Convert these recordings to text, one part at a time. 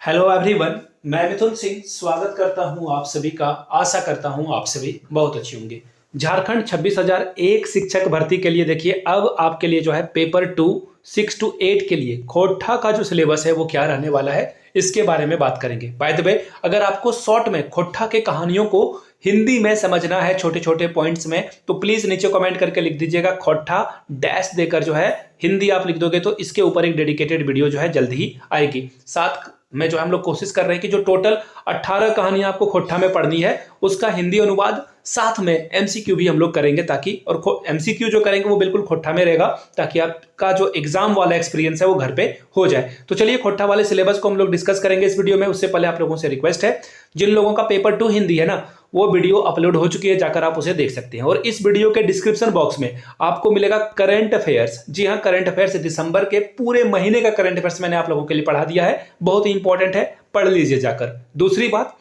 Hello everyone, मैं मिथुन सिंह स्वागत करता हूं आप सभी का। आशा करता हूं आप सभी बहुत अच्छे होंगे। झारखंड 26,001 शिक्षक भर्ती के लिए देखिए अब आपके लिए जो है पेपर 2 6 to 8 के लिए खोट्ठा का जो सिलेबस है वो क्या रहने वाला है इसके बारे में बात करेंगे। बाय द वे, अगर आपको शॉर्ट में खोट्ठा के कहानियों को हिंदी में समझना है छोटे छोटे पॉइंट्स में तो प्लीज नीचे कमेंट करके लिख दीजिएगा खोट्ठा डैश देकर जो है हिंदी आप लिख दोगे तो इसके ऊपर एक डेडिकेटेड वीडियो जो है जल्द ही आएगी। साथ में जो हम लोग कोशिश कर रहे हैं कि जो टोटल 18 कहानियां आपको खोट्ठा में पढ़नी है उसका हिंदी अनुवाद साथ में एमसीक्यू भी हम लोग करेंगे ताकि, और एमसीक्यू जो करेंगे वो बिल्कुल खोट्ठा में रहेगा ताकि आपका जो एग्जाम वाला एक्सपीरियंस है वो घर पे हो जाए। तो चलिए खोट्ठा वाले सिलेबस को हम लोग डिस्कस करेंगे इस वीडियो में। उससे पहले आप लोगों से रिक्वेस्ट है, जिन लोगों का पेपर 2 हिंदी है ना वो वीडियो अपलोड हो चुकी है, जाकर आप उसे देख सकते हैं। और इस वीडियो के डिस्क्रिप्शन बॉक्स में आपको मिलेगा करंट अफेयर्स। जी हाँ, करंट अफेयर्स, दिसंबर के पूरे महीने का करंट अफेयर्स मैंने आप लोगों के लिए पढ़ा दिया है, बहुत ही इंपॉर्टेंट है, पढ़ लीजिए जाकर। दूसरी बात,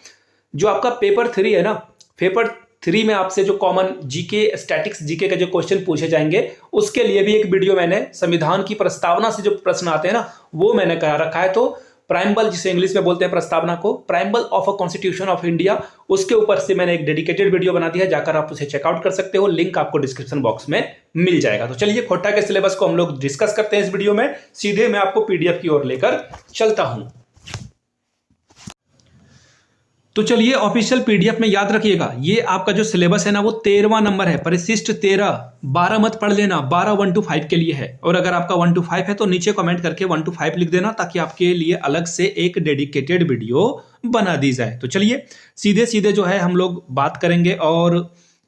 जो आपका पेपर 3 है ना, पेपर 3 में आपसे जो कॉमन जीके, स्टैटिक्स जीके के जो क्वेश्चन पूछे जाएंगे उसके लिए भी एक वीडियो मैंने संविधान की प्रस्तावना से जो प्रश्न आते हैं ना वो मैंने करा रखा है। तो प्राइम्बल, जिसे इंग्लिश में बोलते हैं प्रस्तावना को, preamble of a constitution of India, उसके ऊपर से मैंने एक डेडिकेटेड वीडियो बना दी है, जाकर आप उसे चेकआउट कर सकते हो, लिंक आपको डिस्क्रिप्शन बॉक्स में मिल जाएगा। तो चलिए खोट्ठा के सिलेबस को हम लोग डिस्कस करते हैं इस वीडियो में। सीधे मैं आपको पीडीएफ की ओर लेकर चलता हूं। तो चलिए ऑफिशियल पीडीएफ में याद रखिएगा, ये आपका जो सिलेबस है ना वो 13वां नंबर है, परिशिष्ट 13। 12 मत पढ़ लेना, 12 1 to 5 के लिए है। और अगर आपका 1 to 5 है तो नीचे कमेंट करके 1 to 5 लिख देना ताकि आपके लिए अलग से एक डेडिकेटेड वीडियो बना दी जाए। तो चलिए सीधे सीधे जो है हम लोग बात करेंगे और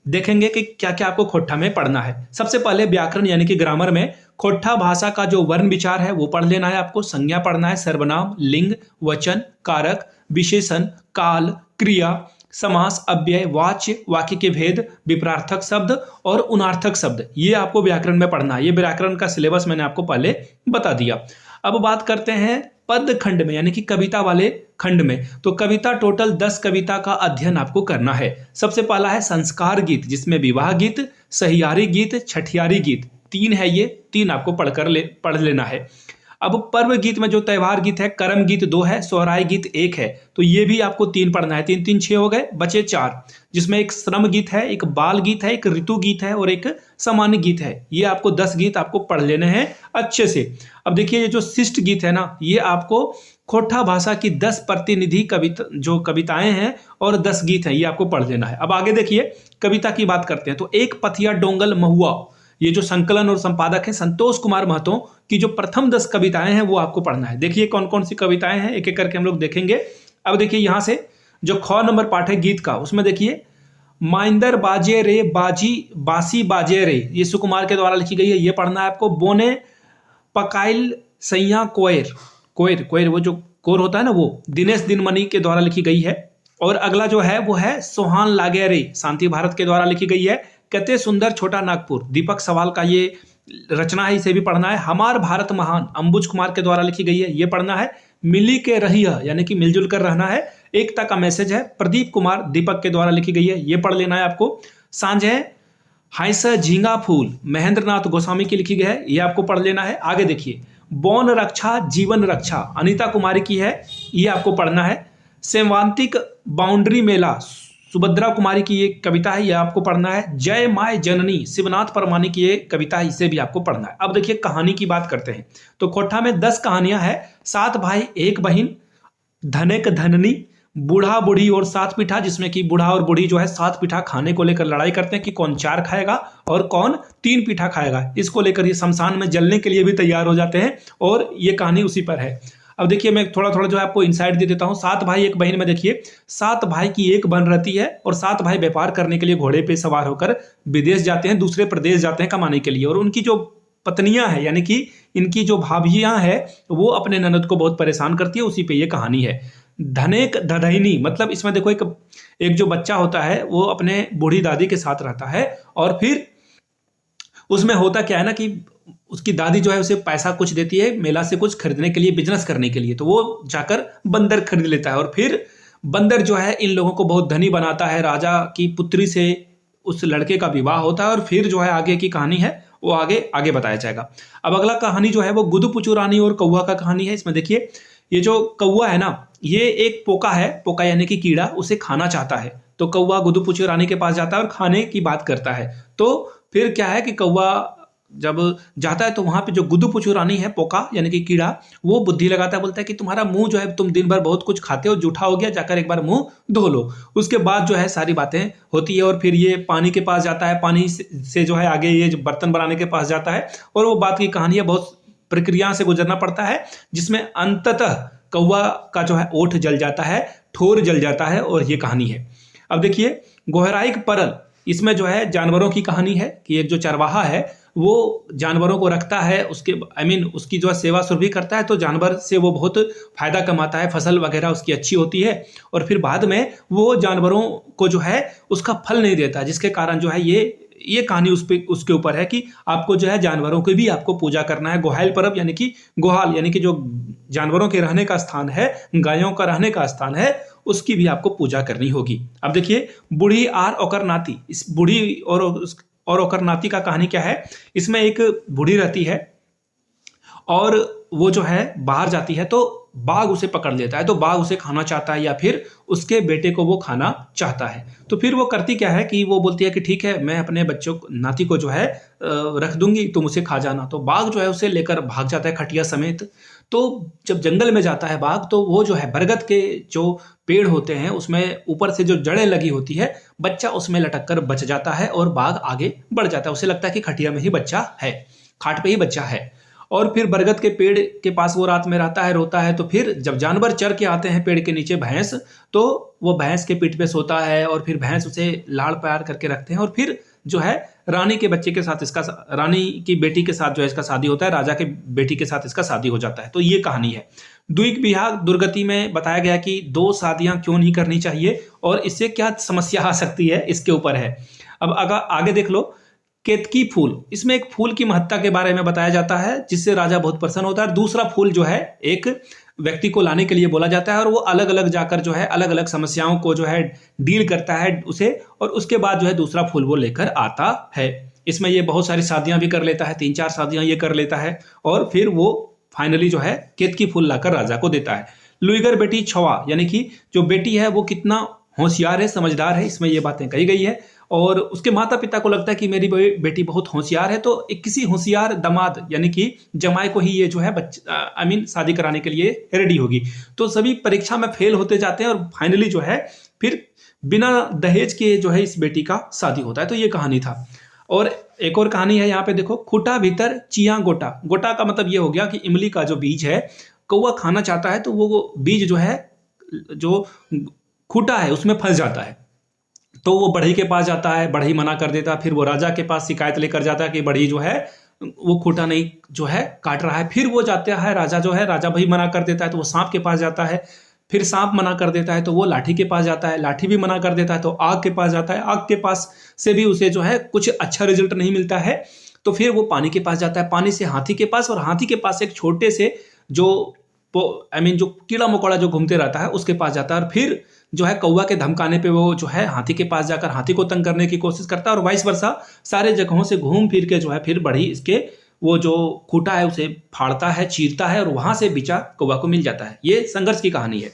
देखेंगे कि क्या क्या आपको खोट्ठा में पढ़ना है। सबसे पहले व्याकरण यानी कि ग्रामर में खोट्ठा भाषा का जो वर्ण विचार है वो पढ़ लेना है आपको। संज्ञा पढ़ना है, सर्वनाम, लिंग, वचन, कारक, विशेषण, काल, क्रिया, समास, अव्यय, वाच्य, वाक्य के भेद, विपरार्थक शब्द और उनार्थक शब्द, ये आपको व्याकरण में पढ़ना है। ये व्याकरण का सिलेबस मैंने आपको पहले बता दिया। अब बात करते हैं पद खंड में यानी कि कविता वाले खंड में। तो कविता टोटल 10 कविता का अध्ययन आपको करना है। सबसे पहला है संस्कार गीत, जिसमें विवाह गीत, सहियारी गीत, छठियारी गीत, 3 है, ये 3 आपको पढ़ लेना है। अब पर्व गीत में जो त्योहार गीत है, कर्म गीत 2 है, सोहराय गीत 1 है, तो ये भी आपको 3 पढ़ना है। 3 3 6 हो गए, बचे 4, जिसमें एक श्रम गीत है, एक बाल गीत है, एक ऋतु गीत है और एक सामान्य गीत है। ये आपको 10 गीत आपको पढ़ लेने हैं अच्छे से। अब देखिए ये जो शिष्ट गीत है ना, ये आपको खोट्ठा भाषा की 10 प्रतिनिधि कविताएं हैं और 10 गीत हैं, ये आपको पढ़ लेना है। अब आगे देखिए कविता की बात करते हैं। तो एक पथिया डोंगल महुआ, ये जो संकलन और संपादक है संतोष कुमार महतो की जो प्रथम 10 कविताएं हैं वो आपको पढ़ना है। देखिए कौन कौन सी कविताएं हैं, एक एक करके हम लोग देखेंगे। अब देखिए यहाँ से जो ख नंबर पाठ है गीत का, उसमें देखिए माइंदर बाजे रे बाजी बासी बाजे रे, ये सुकुमार के द्वारा लिखी गई है, ये पढ़ना है आपको। बोने पकाइल सैया कोयर, कोयर कोयर वो जो कोर होता है ना, वो दिनेश दिनमणि के द्वारा लिखी गई है। और अगला जो है वो है सोहान लागे रे, शांति भारत के द्वारा लिखी गई है। कते सुंदर छोटा नागपुर, दीपक सवाल का ये रचना है, इसे भी पढ़ना है। हमार भारत महान, अंबुज कुमार के द्वारा लिखी गई है, ये पढ़ना है। मिली के रही है यानी कि मिलजुल कर रहना है, एकता का मैसेज है, प्रदीप कुमार दीपक के द्वारा लिखी गई है, ये पढ़ लेना है आपको। सांझे हाइस झींगा फूल, महेंद्र नाथ गोस्वामी की लिखी गई है, ये आपको पढ़ लेना है। आगे देखिए बौन रक्षा जीवन रक्षा, अनीता कुमारी की है, ये आपको पढ़ना है। सेवांतिक बाउंड्री मेला, सुभद्रा कुमारी की ये कविता है, ये आपको पढ़ना है। जय माय जननी, शिवनाथ परमानी की ये कविता है, इसे भी आपको पढ़ना है। अब देखिए कहानी की बात करते हैं। तो खोट्ठा में 10 कहानियां हैं। 7 भाई 1 बहन, धनिक धननी, बूढ़ा बूढ़ी और 7 पीठा, जिसमें कि बूढ़ा और बूढ़ी जो है 7 पीठा खाने को लेकर लड़ाई करते हैं कि कौन 4 खाएगा और कौन 3 पीठा खाएगा। इसको लेकर ये शमशान में जलने के लिए भी तैयार हो जाते हैं और ये कहानी उसी पर है। अब देखिए मैं थोड़ा थोड़ा जो है आपको इनसाइट दे देता हूँ। 7 भाई 1 बहन में देखिए 7 भाई की एक बहन रहती है और 7 भाई व्यापार करने के लिए घोड़े पे सवार होकर विदेश जाते हैं, दूसरे प्रदेश जाते हैं कमाने के लिए। और उनकी जो पत्नियां हैं यानी कि इनकी जो भाभियां हैं वो अपने ननद को बहुत परेशान करती है, उसी पे ये कहानी है। धनेक धधैनी, मतलब इसमें देखो एक जो बच्चा होता है वो अपने बूढ़ी दादी के साथ रहता है और फिर उसमें होता क्या है ना कि उसकी दादी जो है उसे पैसा कुछ देती है मेला से कुछ खरीदने के लिए, बिजनेस करने के लिए, तो वो जाकर बंदर खरीद लेता है और फिर बंदर जो है इन लोगों को बहुत धनी बनाता है। राजा की पुत्री से उस लड़के का विवाह होता है और फिर जो है आगे की कहानी है वो आगे आगे बताया जाएगा। अब अगला कहानी जो है वो गुदुपुचू रानी और कौवा का कहानी है। इसमें देखिए ये जो कौवा है ना, ये एक पोका है, पोका यानी कि कीड़ा, उसे खाना चाहता है। तो कौवा गुदुपुचु रानी के पास जाता है और खाने की बात करता है। तो फिर क्या है कि कौवा जब जाता है तो वहां पे जो गुदुपुचु रानी है, पोका यानी कि कीड़ा, वो बुद्धि लगाता है, बोलता है कि तुम्हारा मुंह जो है, तुम दिन भर बहुत कुछ खाते हो, जूठा हो गया, जाकर एक बार मुंह धो लो। उसके बाद जो है सारी बातें होती है और फिर ये पानी के पास जाता है, पानी से जो है आगे ये जो बर्तन बनाने के पास जाता है और वो बात की कहानी है, बहुत प्रक्रिया से गुजरना पड़ता है, जिसमें अंततः कौवा का जो है ओठ जल जाता है, ठोर जल जाता है और ये कहानी है। अब देखिए गोहराइक परल, इसमें जो है जानवरों की कहानी है कि एक जो चरवाहा है वो जानवरों को रखता है, उसके उसकी जो है सेवा सुरभि करता है, तो जानवर से वो बहुत फायदा कमाता है, फसल वगैरह उसकी अच्छी होती है और फिर बाद में वो जानवरों को जो है उसका फल नहीं देता, जिसके कारण जो है ये कहानी उसके ऊपर है कि आपको जो है जानवरों की भी आपको पूजा करना है। गोहाइल परब यानी कि गोहाल यानी कि जो जानवरों के रहने का स्थान है, गायों का रहने का स्थान है, उसकी भी आपको पूजा करनी होगी। अब देखिए बूढ़ी आर ओकर नाती, इस बूढ़ी और ओकर नाती का कहानी क्या है। इसमें एक बूढ़ी रहती है और वो जो है बाहर जाती है तो बाघ उसे पकड़ लेता है, तो बाघ उसे खाना चाहता है या फिर उसके बेटे को वो खाना चाहता है। तो फिर वो करती क्या है कि वो बोलती है कि ठीक है, मैं अपने बच्चों नाती को जो है रख दूंगी, तुम उसे खा जाना। तो बाघ जो है उसे लेकर भाग जाता है खटिया समेत। तो जब जंगल में जाता है बाघ, तो वो जो है बरगद के जो पेड़ होते हैं उसमें ऊपर से जो जड़ें लगी होती है, बच्चा उसमें लटक कर बच जाता है और बाघ आगे बढ़ जाता है। उसे लगता है कि खटिया में ही बच्चा है, खाट पे ही बच्चा है। और फिर बरगद के पेड़ के पास वो रात में रहता है, रोता है। तो फिर जब जानवर चर के आते हैं पेड़ के नीचे, भैंस, तो वो भैंस के पीठ पे सोता है और फिर भैंस उसे लाड़ प्यार करके रखते हैं और फिर जो है रानी के बच्चे के साथ रानी की बेटी के साथ जो है इसका शादी होता है, राजा के बेटी के साथ इसका शादी हो जाता है। तो ये कहानी है। द्विक विवाह दुर्गति में बताया गया कि 2 शादियां क्यों नहीं करनी चाहिए और इससे क्या समस्या आ सकती है, इसके ऊपर है। अब अगर आगे देख लो, केतकी फूल, इसमें एक फूल की महत्ता के बारे में बताया जाता है जिससे राजा बहुत प्रसन्न होता है। दूसरा फूल जो है एक व्यक्ति को लाने के लिए बोला जाता है और वो अलग अलग जाकर जो है अलग अलग समस्याओं को जो है डील करता है उसे, और उसके बाद जो है दूसरा फूल वो लेकर आता है। इसमें ये बहुत सारी शादियां भी कर लेता है, 3-4 शादियां ये कर लेता है और फिर वो फाइनली जो है केतकी फूल लाकर राजा को देता है। लुईगर बेटी छवा यानी कि जो बेटी है वो कितना होशियार है, समझदार है, इसमें ये बातें कही गई है। और उसके माता पिता को लगता है कि मेरी बेटी बहुत होशियार है, तो एक किसी होशियार दामाद यानी कि जमाई को ही ये जो है शादी कराने के लिए रेडी होगी। तो सभी परीक्षा में फेल होते जाते हैं और फाइनली जो है फिर बिना दहेज के जो है इस बेटी का शादी होता है। तो ये कहानी था। और एक और कहानी है यहाँ पे देखो, खूटा भीतर चिया गोटा। गोटा का मतलब ये हो गया कि इमली का जो बीज है कौवा खाना चाहता है, तो वो बीज जो है जो खूटा है उसमें फंस जाता है। तो वो बढ़ई के पास जाता है, बढ़ई मना कर देता है, फिर वो राजा के पास शिकायत लेकर जाता है कि बढ़ई जो है वो खूटा नहीं जो है काट रहा है। फिर वो जाता है, राजा जो है, राजा भाई मना कर देता है तो वो सांप के पास जाता है, फिर सांप मना कर देता है तो वो लाठी के पास जाता है, लाठी भी मना कर देता है तो आग के पास जाता है, आग के पास से भी उसे जो है कुछ अच्छा रिजल्ट नहीं मिलता है। तो फिर वो पानी के पास जाता है, पानी से हाथी के पास, और हाथी के पास एक छोटे से जो जो कीड़ा मकोड़ा जो घूमते रहता है उसके पास जाता है। और फिर जो है कौवा के धमकाने पे वो जो है हाथी के पास जाकर हाथी को तंग करने की कोशिश करता है और वाइस वर्सा सारे जगहों से घूम फिर के जो है फिर बढ़ी इसके वो जो खूटा है उसे फाड़ता है, चीरता है और वहां से बिचा कौवा को मिल जाता है। ये संघर्ष की कहानी है।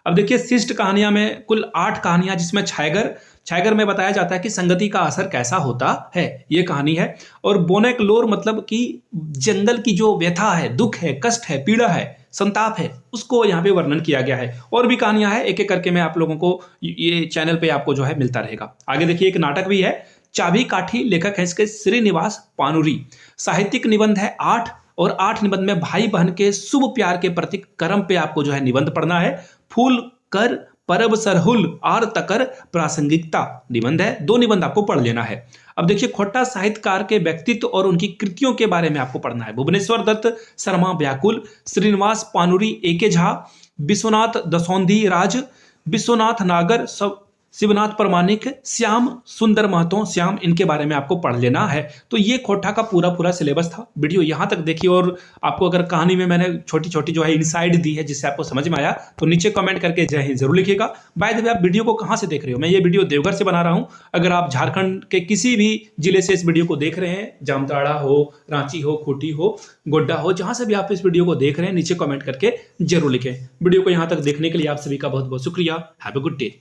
अब देखिए शिष्ट कहानियां में कुल 8 कहानियां, जिसमें छायगर में बताया जाता है कि संगति का असर कैसा होता है, ये कहानी है। और बोनेक लोर मतलब कि जंगल की जो व्यथा है, दुख है, कष्ट है, पीड़ा है, संताप है, उसको यहाँ पे वर्णन किया गया है। और भी कहानियां हैं, एक एक करके मैं आप लोगों को ये चैनल पे आपको जो है मिलता रहेगा। आगे देखिए एक नाटक भी है, चाबी काठी, लेखक है इसके श्रीनिवास पानुरी। साहित्यिक निबंध है 8 और 8 निबंध में भाई बहन के शुभ प्यार के प्रतीक कर्म पे आपको जो है निबंध पढ़ना है। फूल कर परब सरहुल आर तकर प्रासंगिकता निबंध है, 2 निबंध आपको पढ़ लेना है। अब देखिए खोटा साहित्यकार के व्यक्तित्व और उनकी कृतियों के बारे में आपको पढ़ना है। भुवनेश्वर दत्त शर्मा व्याकुल, श्रीनिवास पानुरी एके झा, विश्वनाथ दसौंधी राज, विश्वनाथ नागर शिवनाथ प्रमाणिक, श्याम सुंदर महतो, श्याम, इनके बारे में आपको पढ़ लेना है। तो ये खोटा का पूरा सिलेबस था। वीडियो यहाँ तक देखिए, और आपको अगर कहानी में मैंने छोटी छोटी जो है इनसाइड दी है जिससे आपको समझ में आया तो नीचे कमेंट करके जय हिंद जरूर लिखिएगा। बाय द वे, आप वीडियो को कहाँ से देख रहे हो? मैं ये वीडियो देवघर से बना रहा हूँ। अगर आप झारखंड के किसी भी जिले से इस वीडियो को देख रहे हैं, जामताड़ा हो, रांची हो, खूंटी हो, गोड्डा हो, जहां से भी आप इस वीडियो को देख रहे हैं, नीचे कमेंट करके जरूर लिखें। वीडियो को यहाँ तक देखने के लिए आप सभी का बहुत बहुत शुक्रिया। Have a good day.